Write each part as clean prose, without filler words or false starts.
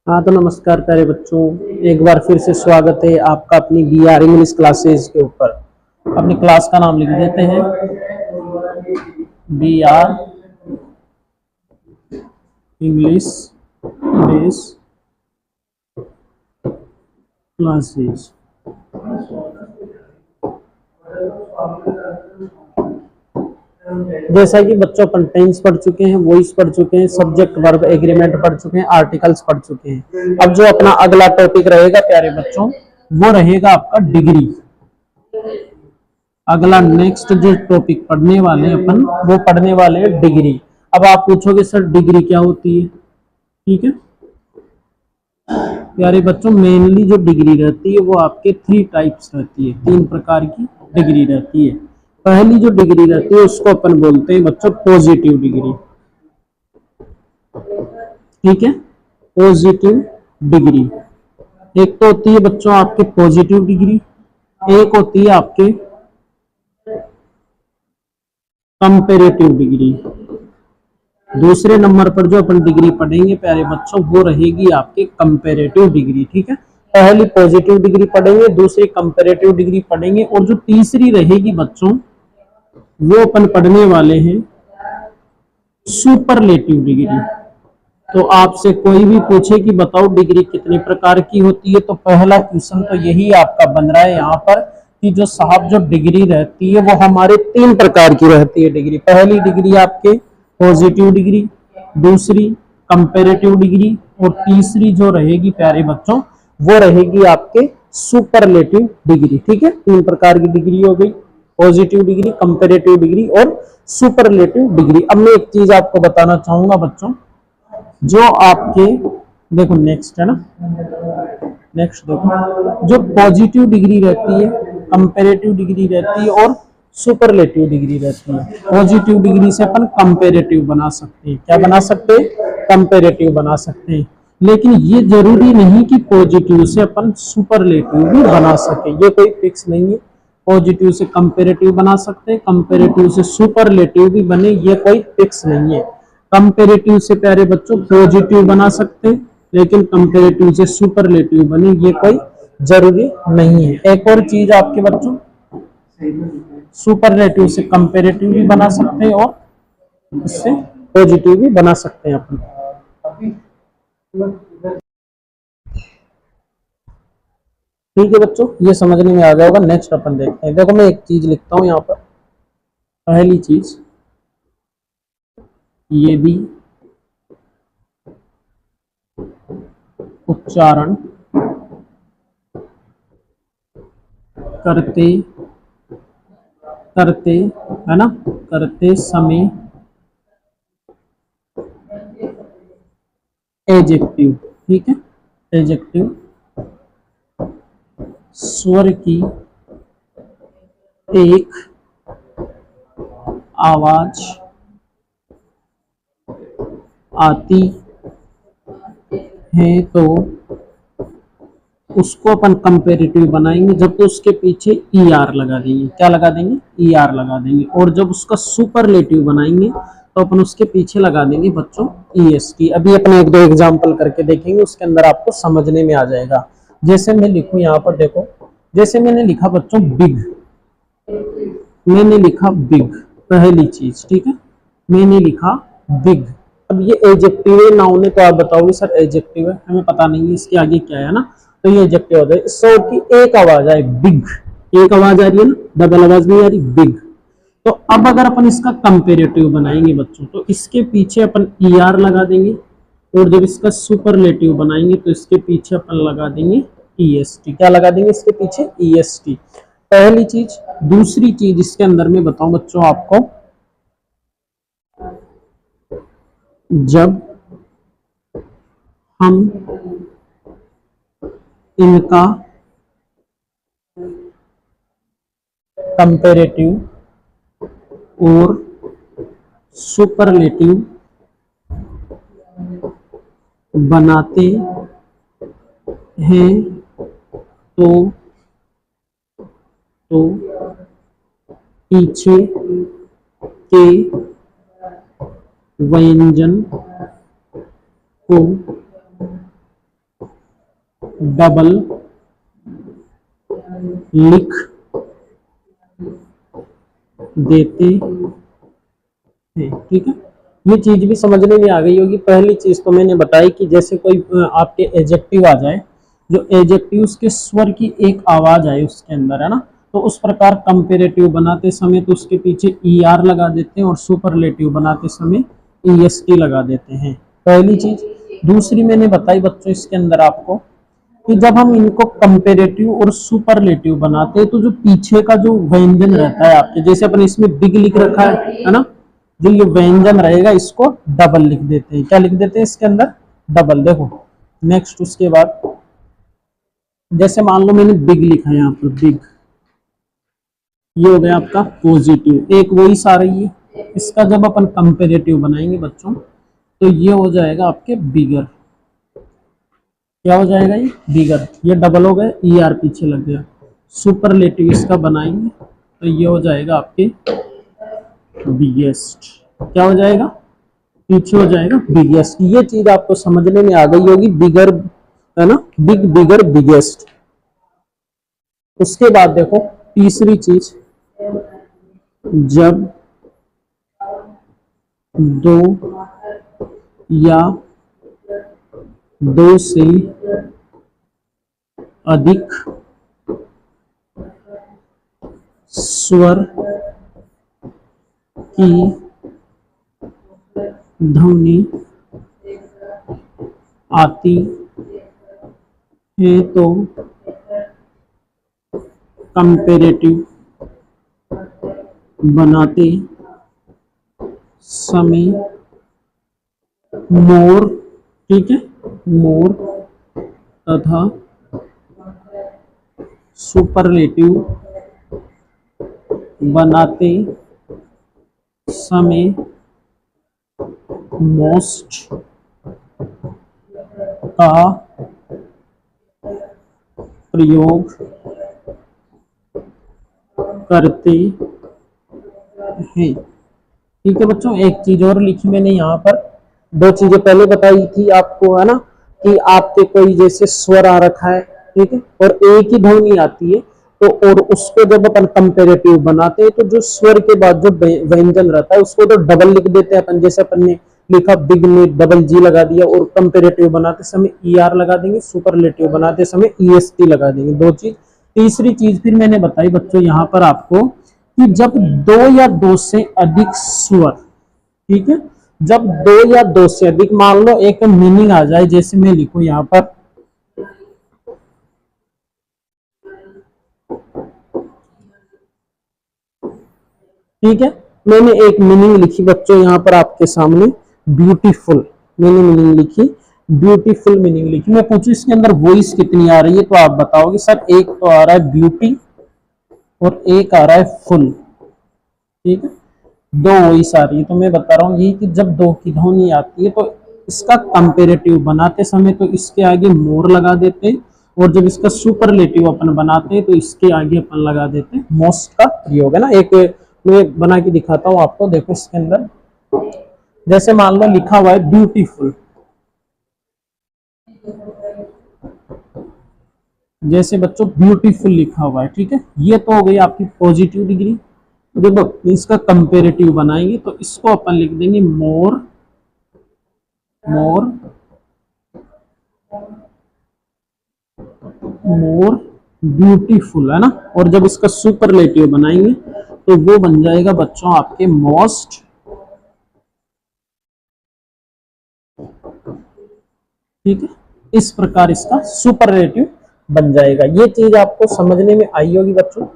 हाँ तो नमस्कार प्यारे बच्चों, एक बार फिर से स्वागत है आपका अपनी बी आर इंग्लिश क्लासेज के ऊपर। अपनी क्लास का नाम लिख देते हैं B R English base classes. जैसा कि बच्चों अपन टेंस पढ़ चुके हैं, वॉइस पढ़ चुके हैं, सब्जेक्ट वर्ब एग्रीमेंट पढ़ चुके हैं, आर्टिकल्स पढ़ चुके हैं। अब जो अपना अगला टॉपिक रहेगा प्यारे बच्चों, वो रहेगा आपका डिग्री। अगला नेक्स्ट जो टॉपिक पढ़ने वाले अपन, वो पढ़ने वाले हैं डिग्री। अब आप पूछोगे सर डिग्री क्या होती है? ठीक है प्यारे बच्चों, मेनली जो डिग्री रहती है वो आपके 3 टाइप्स रहती है, 3 प्रकार की डिग्री रहती है। पहली जो डिग्री रहती है उसको अपन बोलते हैं बच्चों पॉजिटिव डिग्री। ठीक है, पॉजिटिव डिग्री। एक तो होती है बच्चों आपके पॉजिटिव डिग्री, एक होती है आपके कंपेरेटिव डिग्री। दूसरे नंबर पर जो अपन डिग्री पढ़ेंगे प्यारे बच्चों, वो रहेगी आपकी कंपेरेटिव डिग्री। ठीक है, पहली पॉजिटिव डिग्री पढ़ेंगे, दूसरी कंपेरेटिव डिग्री पढ़ेंगे, और जो तीसरी रहेगी बच्चों, वो अपन पढ़ने वाले हैं सुपरलेटिव डिग्री। तो आपसे कोई भी पूछे कि बताओ डिग्री कितने प्रकार की होती है, तो पहला क्वेश्चन तो यही आपका बन रहा है यहाँ पर कि जो साहब जो डिग्री रहती है वो हमारे 3 प्रकार की रहती है डिग्री। पहली डिग्री आपके पॉजिटिव डिग्री, दूसरी कंपेरेटिव डिग्री, और तीसरी जो रहेगी प्यारे बच्चों, वो रहेगी आपके सुपरलेटिव डिग्री। ठीक है, 3 प्रकार की डिग्री हो गई, पॉजिटिव डिग्री, कंपेरेटिव डिग्री और सुपरलेटिव डिग्री। अब मैं एक चीज आपको बताना चाहूंगा बच्चों, जो आपके देखो नेक्स्ट है ना, नेक्स्ट देखो, जो पॉजिटिव डिग्री रहती है, कंपेरेटिव डिग्री रहती है और सुपरलेटिव डिग्री रहती है। पॉजिटिव डिग्री से अपन कंपेरेटिव बना सकते हैं। क्या बना सकते हैं? कंपेरेटिव बना सकते हैं। लेकिन ये जरूरी नहीं कि पॉजिटिव से अपन सुपरलेटिव भी बना सके, ये कोई फिक्स नहीं है। पॉजिटिव से कंपेरेटिव बना सकते हैं, कंपेरेटिव से सुपरलेटिव भी बने, ये कोई फिक्स नहीं है। कंपेरेटिव से प्यारे बच्चों पॉजिटिव बना सकते हैं, लेकिन कंपेरेटिव से सुपरलेटिव बने, ये कोई जरूरी नहीं है। एक और चीज आपके बच्चों, सुपरलेटिव से कंपेरेटिव भी बना सकते हैं और इससे पॉजिटिव भी बना सकते हैं अपन। ठीक है बच्चों, ये समझने में आ गया होगा। नेक्स्ट अपन देखते हैं। देखो मैं एक चीज लिखता हूं यहाँ पर। पहली चीज, यदि उच्चारण करते करते है ना, करते समय एजेक्टिव, ठीक है, एजेक्टिव स्वर की एक आवाज आती है तो उसको अपन कंपेरेटिव बनाएंगे, जब तो उसके पीछे ई आर लगा देंगे। क्या लगा देंगे? ई आर लगा देंगे। और जब उसका सुपरलेटिव बनाएंगे तो अपन उसके पीछे लगा देंगे बच्चों ई एस टी। अभी अपन एक दो एग्जाम्पल करके देखेंगे, उसके अंदर आपको समझने में आ जाएगा। जैसे मैं लिखूं यहाँ पर, देखो जैसे मैंने लिखा बच्चों बिग, मैंने लिखा बिग, पहली चीज। ठीक है, मैंने लिखा बिग। अब ये एडजेक्टिव है, नाउन है, तो आप बताओगे सर एडजेक्टिव है, हमें पता नहीं है इसके आगे क्या है ना, तो ये एडजेक्टिव होता है। सो की एक आवाज आए बिग, एक आवाज आ रही है ना, डबल आवाज नहीं आ रही, बिग। तो अब अगर अपन इसका कंपेरेटिव बनाएंगे बच्चों, तो इसके पीछे अपन ई आर लगा देंगे, और जब इसका सुपरलेटिव बनाएंगे तो इसके पीछे अपन लगा देंगे ई एस टी। क्या लगा देंगे इसके पीछे? ई एस टी, पहली चीज। दूसरी चीज इसके अंदर में बताऊं बच्चों आपको, जब हम इनका कंपेरेटिव और सुपरलेटिव बनाते हैं तो पीछे के व्यंजन को डबल लिख देते हैं। ठीक है, ये चीज भी समझने में आ गई होगी। पहली चीज तो मैंने बताई कि जैसे कोई आपके एडजेक्टिव आ जाए, जो एडजेक्टिव के स्वर की एक आवाज आए उसके अंदर, है ना, तो उस प्रकार कंपेरेटिव बनाते समय तो उसके पीछे ER लगा देते हैं और सुपरलेटिव बनाते समय EST लगा देते हैं, पहली चीज। दूसरी मैंने बताई बच्चों इसके अंदर आपको कि जब हम इनको कंपेरेटिव और सुपरलेटिव बनाते हैं तो जो पीछे का जो व्यंजन रहता है आपके, जैसे अपन इसमें बिग लिख रखा है ना, जो ये व्यंजन रहेगा इसको डबल लिख देते हैं। क्या लिख देते हैं इसके अंदर? डबल। देखो नेक्स्ट, उसके बाद जैसे मान लो मैंने बिग लिखा है यहाँ पर, बिग, ये हो गया आपका पॉजिटिव, एक वॉइस आ रही है। इसका जब अपन कंपेरेटिव बनाएंगे बच्चों तो ये हो जाएगा आपके बिगर। क्या हो जाएगा? ये बिगर। ये डबल हो गए, ER पीछे लग गया। सुपरलेटिव इसका बनाएंगे तो ये हो जाएगा आपके बिगेस्ट। क्या हो जाएगा? पीछे हो जाएगा बिगेस्ट। ये चीज आपको समझने में आ गई होगी, बिगर, है ना, बिग, बिगर, बिगेस्ट। उसके बाद देखो तीसरी चीज, जब दो या दो से अधिक स्वर की ध्वनि आती है तो कंपेरेटिव बनाते समय मोर, ठीक है, मोर तथा सुपरलेटिव बनाते समय मोस्ट का प्रयोग करते हैं। ठीक है बच्चों, एक चीज और लिखी मैंने यहाँ पर, दो चीजें पहले बताई थी आपको, है ना, कि आपके कोई जैसे स्वर आ रखा है, ठीक है, और एक ही ध्वनि आती है तो, और उसको जब अपन कंपेरेटिव बनाते हैं तो जो स्वर के बाद जो व्यंजन रहता है उसको तो डबल लिख देते हैं अपन। जैसे अपन ने लिखा बिग में डबल G लगा दिया, और कंपेरेटिव बनाते समय ER लगा देंगे, सुपरलेटिव बनाते समय EST लगा देंगे, दो चीज। तीसरी चीज फिर मैंने बताई बच्चों यहाँ पर आपको कि जब दो या दो से अधिक स्वर, ठीक है, जब दो या दो से अधिक, मान लो एक मीनिंग आ जाए, जैसे मैं लिखूं यहाँ पर, ठीक है, मैंने एक मीनिंग लिखी बच्चों यहाँ पर आपके सामने, ब्यूटीफुल, मैंने मीनिंग लिखी, ब्यूटीफुल मीनिंग लिखी। मैं पूछूं इसके अंदर वॉइस कितनी आ रही है तो आप बताओगे सर एक तो आ रहा है ब्यूटी और एक आ रहा है फुल, ठीक है, दो वॉइस आ रही है। तो मैं बता रहा हूँ ये कि जब दो की ध्वनि आती है तो इसका कंपेरेटिव बनाते समय तो इसके आगे मोर लगा देते हैं, और जब इसका सुपरलेटिव अपन बनाते हैं तो इसके आगे अपन लगा देते हैं मोस्ट का प्रयोग, है ना। एक मैं बना के दिखाता हूँ आपको, देखो इसके अंदर जैसे मान लो लिखा हुआ है ब्यूटीफुल, जैसे बच्चों ब्यूटीफुल लिखा हुआ है, ठीक है, ये तो हो गई आपकी पॉजिटिव डिग्री। जब इसका कंपेरेटिव बनाएंगे तो इसको अपन लिख देंगे मोर, मोर, मोर ब्यूटीफुल, है ना। और जब इसका सुपरलेटिव बनाएंगे तो वो बन जाएगा बच्चों आपके मोस्ट, ठीक है, इस प्रकार इसका सुपरलेटिव बन जाएगा। ये चीज आपको समझने में आई होगी बच्चों,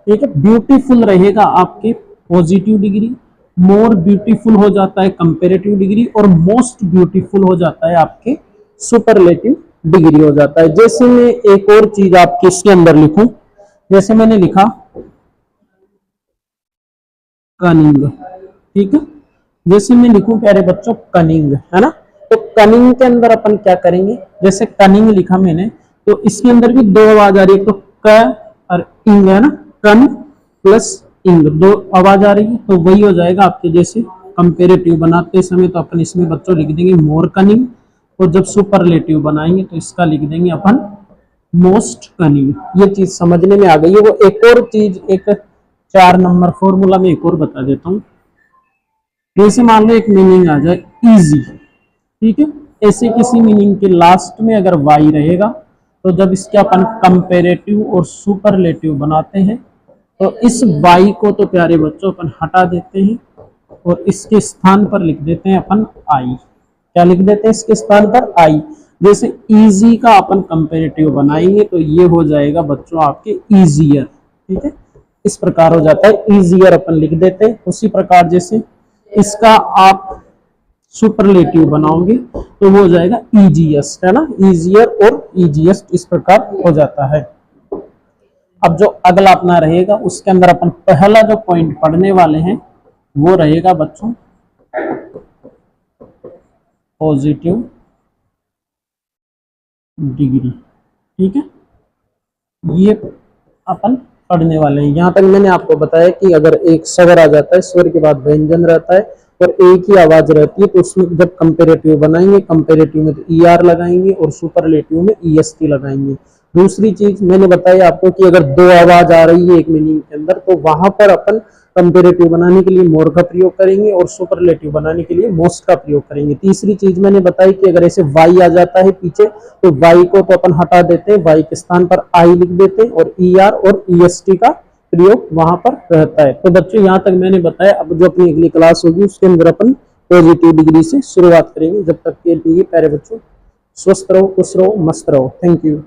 ठीक है। ब्यूटीफुल रहेगा आपके पॉजिटिव डिग्री, मोर ब्यूटीफुल हो जाता है कंपेरेटिव डिग्री, और मोस्ट ब्यूटीफुल हो जाता है आपके सुपरलेटिव डिग्री हो जाता है। जैसे मैं एक और चीज आपके इसके अंदर लिखूं, जैसे मैंने लिखा कनिंग, ठीक है, जैसे मैं लिखूं प्यारे बच्चों कनिंग, है ना, तो कनिंग के अंदर अपन क्या करेंगे, जैसे कनिंग लिखा मैंने तो इसके अंदर भी दो आवाज आ रही है, तो क और इंग, है ना, कन प्लस इंग, दो आवाज आ रही है, तो वही हो जाएगा आपके जैसे कंपेरेटिव बनाते समय तो अपन इसमें बच्चों लिख देंगे मोर कनिंग, और जब सुपरलेटिव बनाएंगे तो इसका लिख देंगे अपन मोस्ट कनिंग। ये चीज समझने में आ गई है। वो एक और चीज, एक 4 नंबर फॉर्मूला में एक और बता देता हूँ। जैसे मान लो एक मीनिंग आ जाए इजी, ठीक है, ऐसे किसी मीनिंग के लास्ट में अगर वाई रहेगा तो जब इसके अपन कंपेरेटिव और सुपरलेटिव बनाते हैं तो इस वाई को तो प्यारे बच्चों अपन हटा देते हैं और इसके स्थान पर लिख देते हैं अपन आई। क्या लिख देते हैं इसके स्थान पर? आई। जैसे इजी का अपन कंपेरेटिव बनाएंगे तो ये हो जाएगा बच्चों आपके इजियर, ठीक है, इस प्रकार हो जाता है इजियर अपन लिख देते हैं। उसी प्रकार जैसे इसका आप सुपरलेटिव बनाओगे तो वो हो जाएगा इजीएस्ट, है ना, इजियर और इजीएस्ट इस प्रकार हो जाता है। अब जो अगला अपना रहेगा उसके अंदर अपन पहला जो पॉइंट पढ़ने वाले हैं वो रहेगा बच्चों पॉजिटिव डिग्री, ठीक है, ये अपन पढ़ने वाले हैं। यहाँ तक मैंने आपको बताया कि अगर एक स्वर आ जाता है, स्वर के बाद व्यंजन रहता है और एक ही आवाज रहती है तो उसमें जब कंपेरेटिव बनाएंगे, कंपेरेटिव में तो ईआर लगाएंगे और सुपरलेटिव में ईएसटी लगाएंगे। दूसरी चीज मैंने बताई आपको कि अगर 2 आवाज आ रही है एक मीनिंग के अंदर तो वहां पर अपन कंपेरेटिव बनाने के लिए मोर का प्रयोग करेंगे और सुपरलेटिव बनाने के लिए मोस्ट का प्रयोग करेंगे। तीसरी चीज मैंने बताई कि अगर ऐसे वाई आ जाता है पीछे तो वाई को तो अपन हटा देते हैं, वाई के स्थान पर आई लिख देते हैं और ईआर और ईएसटी का प्रयोग वहां पर रहता है। तो बच्चों यहाँ तक मैंने बताया। अब जो अपनी अगली क्लास होगी उसके अंदर अपन पॉजिटिव डिग्री से शुरुआत करेंगे। जब तक के लिए प्यारे बच्चों स्वस्थ रहो, खुश रहो, मस्त रहो। Thank you.